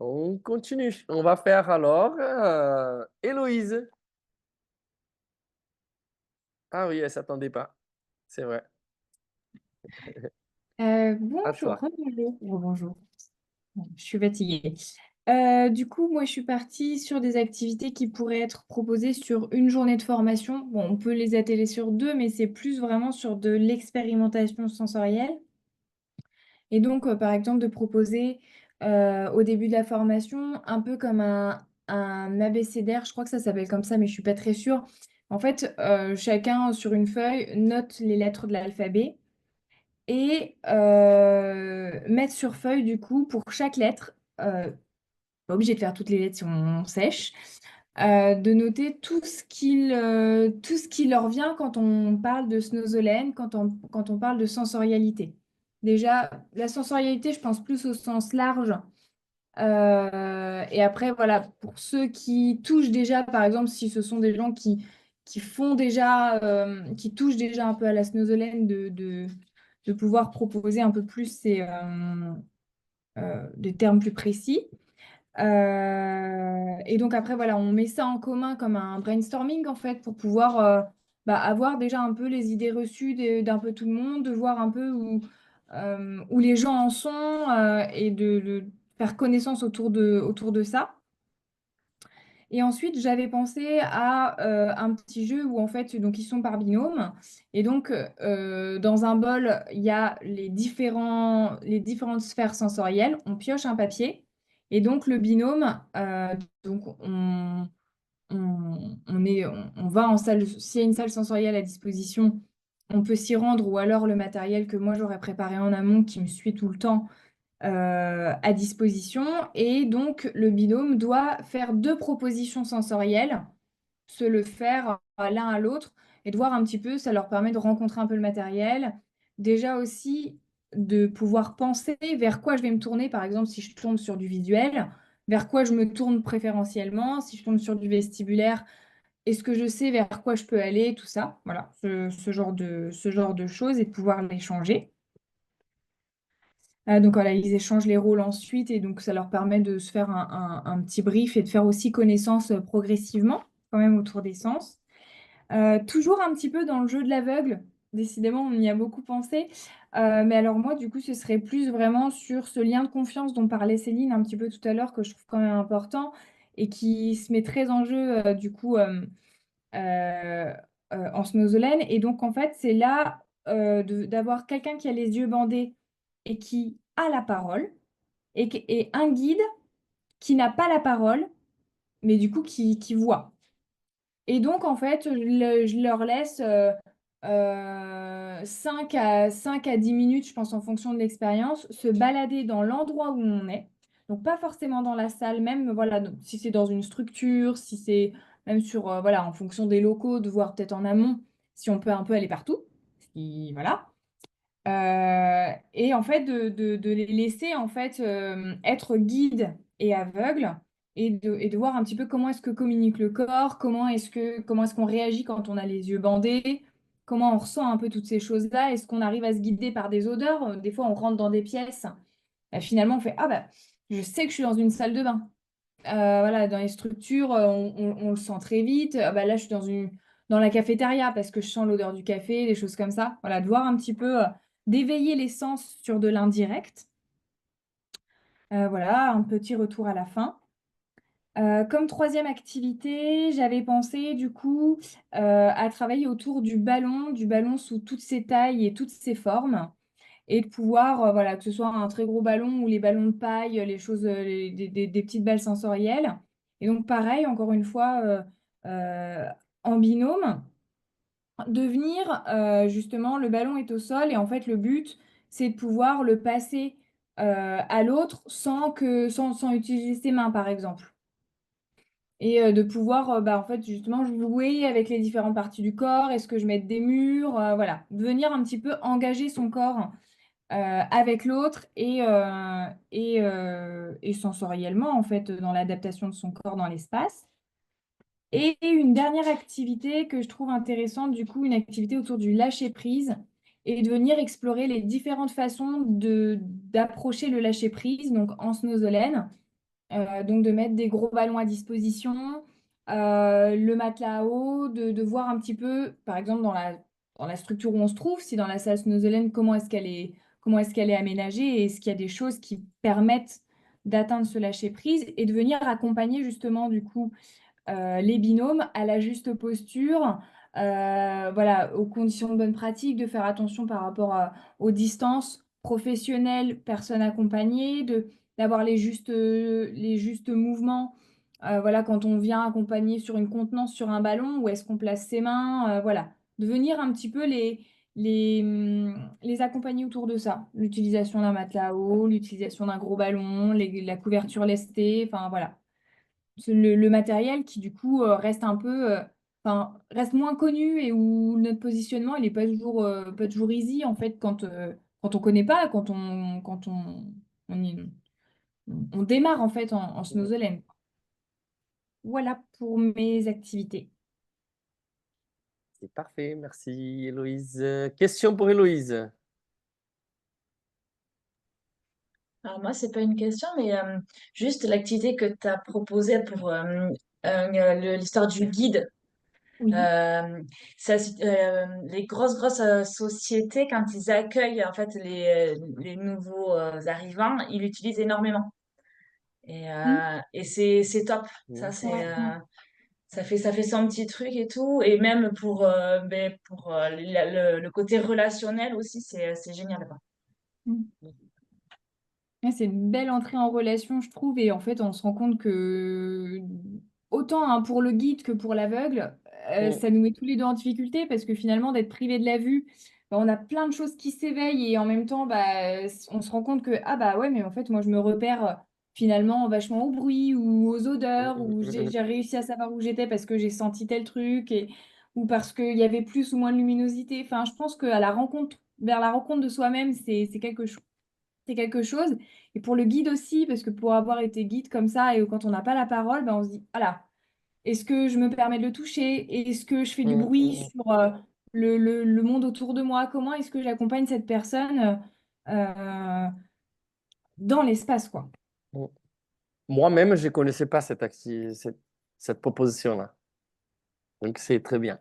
On continue. On va faire alors Héloïse. Ah oui, elle s'attendait pas. C'est vrai. À Bonjour, toi. rebonjour. Rebonjour. Bon, je suis fatiguée. Du coup, moi, je suis partie sur des activités qui pourraient être proposées sur une journée de formation. Bon, on peut les atteler sur deux, mais c'est plus vraiment sur de l'expérimentation sensorielle. Et donc, par exemple, de proposer au début de la formation, un peu comme un abécédaire, je crois que ça s'appelle comme ça, mais je suis pas très sûre. En fait, chacun sur une feuille note les lettres de l'alphabet et mettre sur feuille, du coup, pour chaque lettre, pas obligé de faire toutes les lettres si on sèche, de noter tout ce qui leur vient quand on parle de snozolène, quand on parle de sensorialité. Déjà, la sensorialité, je pense plus au sens large. Et après, voilà, pour ceux qui touchent déjà, par exemple, si ce sont des gens qui font déjà, qui touchent déjà un peu à la snozolène, de pouvoir proposer un peu plus des termes plus précis. Et donc après, voilà, on met ça en commun comme un brainstorming, en fait, pour pouvoir avoir déjà un peu les idées reçues d'un peu tout le monde, de voir un peu où les gens en sont et de faire connaissance autour de ça. Et ensuite, j'avais pensé à un petit jeu où en fait, donc ils sont par binôme. Et donc, dans un bol, il y a les différentes sphères sensorielles. On pioche un papier. Et donc, le binôme, donc on va en salle. S'il y a une salle sensorielle à disposition, on peut s'y rendre. Ou alors le matériel que moi j'aurais préparé en amont, qui me suit tout le temps à disposition. Et donc, le binôme doit faire deux propositions sensorielles, se le faire l'un à l'autre et de voir un petit peu, ça leur permet de rencontrer un peu le matériel. Déjà aussi, de pouvoir penser vers quoi je vais me tourner, par exemple, si je tombe sur du visuel, vers quoi je me tourne préférentiellement, si je tombe sur du vestibulaire, est-ce que je sais vers quoi je peux aller, tout ça. Voilà, ce genre de choses et de pouvoir les changer. Donc voilà, ils échangent les rôles ensuite et donc ça leur permet de se faire un petit brief et de faire aussi connaissance progressivement, quand même autour des sens. Toujours un petit peu dans le jeu de l'aveugle, décidément on y a beaucoup pensé. Mais alors moi du coup ce serait plus vraiment sur ce lien de confiance dont parlait Céline un petit peu tout à l'heure que je trouve quand même important et qui se met très en jeu du coup euh, en snozolène. Et donc, en fait, c'est là d'avoir quelqu'un qui a les yeux bandés et qui a la parole, et un guide qui n'a pas la parole, mais du coup qui voit. Et donc, en fait, je leur laisse 5 à 10 minutes, je pense, en fonction de l'expérience, se balader dans l'endroit où on est. Donc, pas forcément dans la salle, même, voilà, donc, si c'est dans une structure, si c'est même sur, voilà, en fonction des locaux, de voir peut-être en amont si on peut un peu aller partout. Voilà. Et en fait, de les laisser en fait être guide et aveugle et de voir un petit peu comment est-ce que communique le corps, comment est-ce qu'on réagit quand on a les yeux bandés, comment on ressent un peu toutes ces choses-là, est-ce qu'on arrive à se guider par des odeurs? Des fois, on rentre dans des pièces, finalement, on fait, ah bah, je sais que je suis dans une salle de bain. Voilà, dans les structures, on le sent très vite. Ah bah là, je suis dans la cafétéria parce que je sens l'odeur du café, des choses comme ça. Voilà, de voir un petit peu, d'éveiller les sens sur de l'indirect. Voilà, un petit retour à la fin. Comme troisième activité, j'avais pensé du coup à travailler autour du ballon sous toutes ses tailles et toutes ses formes et de pouvoir, voilà, que ce soit un très gros ballon ou les ballons de paille, les choses, des petites balles sensorielles. Et donc, pareil, encore une fois, euh, en binôme, de venir, justement, le ballon est au sol et en fait, le but, c'est de pouvoir le passer à l'autre sans utiliser ses mains, par exemple. Et de pouvoir, en fait, justement, jouer avec les différentes parties du corps. Est-ce que je mets des murs? Voilà, venir un petit peu engager son corps avec l'autre et sensoriellement, en fait, dans l'adaptation de son corps dans l'espace. Et une dernière activité que je trouve intéressante, du coup, une activité autour du lâcher-prise et de venir explorer les différentes façons d'approcher le lâcher-prise, donc en snozolène. Donc de mettre des gros ballons à disposition, le matelas à eau, de voir un petit peu, par exemple, dans la structure où on se trouve, si dans la salle snozelaine, comment est-ce qu'elle est aménagée et est-ce qu'il y a des choses qui permettent d'atteindre ce lâcher-prise et de venir accompagner justement du coup les binômes à la juste posture, voilà, aux conditions de bonne pratique, de faire attention par rapport aux distances professionnelles, personnes accompagnées, d'avoir les justes mouvements. Voilà, quand on vient accompagner sur une contenance sur un ballon, où est-ce qu'on place ses mains, voilà, de venir un petit peu les accompagner autour de ça. L'utilisation d'un matelas à eau, l'utilisation d'un gros ballon, la couverture lestée, enfin voilà le matériel qui du coup reste un peu, enfin reste moins connu et où notre positionnement il n'est pas toujours easy en fait quand on connaît pas, on, on démarre en fait en snowzelen. Voilà pour mes activités. C'est parfait, merci Héloïse. Question pour Héloïse. Alors moi, c'est pas une question, mais juste l'activité que tu as proposée pour l'histoire du guide. Oui. Euh, les grosses sociétés, quand ils accueillent en fait les nouveaux arrivants, ils l'utilisent énormément. Mm. Et c'est top. Ça, Mm. c'est, Ouais, ouais. ça fait son petit truc et tout. Et même pour le côté relationnel aussi, c'est génial, quoi. Mm. Ouais, c'est une belle entrée en relation, je trouve, et en fait, on se rend compte que autant hein, pour le guide que pour l'aveugle, Mm. ça nous met tous les deux en difficulté parce que finalement, d'être privé de la vue, bah, on a plein de choses qui s'éveillent et en même temps, bah, on se rend compte que, ah bah ouais, mais en fait, moi, je me repère finalement vachement au bruit ou aux odeurs, ou j'ai réussi à savoir où j'étais parce que j'ai senti tel truc, ou parce qu'il y avait plus ou moins de luminosité. Enfin, je pense qu'à la rencontre, vers la rencontre de soi-même, c'est quelque chose. C'est quelque chose. Et pour le guide aussi, parce que pour avoir été guide comme ça, et quand on n'a pas la parole, ben on se dit, voilà, est-ce que je me permets de le toucher? Est-ce que je fais du Mm. bruit Mm. sur le monde autour de moi? Comment est-ce que j'accompagne cette personne euh, dans l'espace, quoi? Mm. Moi-même, je ne connaissais pas cette proposition-là. Donc, c'est très bien.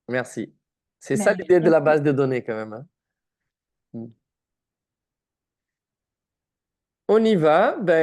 Merci. C'est ça Ben, l'idée de la merci. base de données quand même, hein. Mm. On y va. Ben,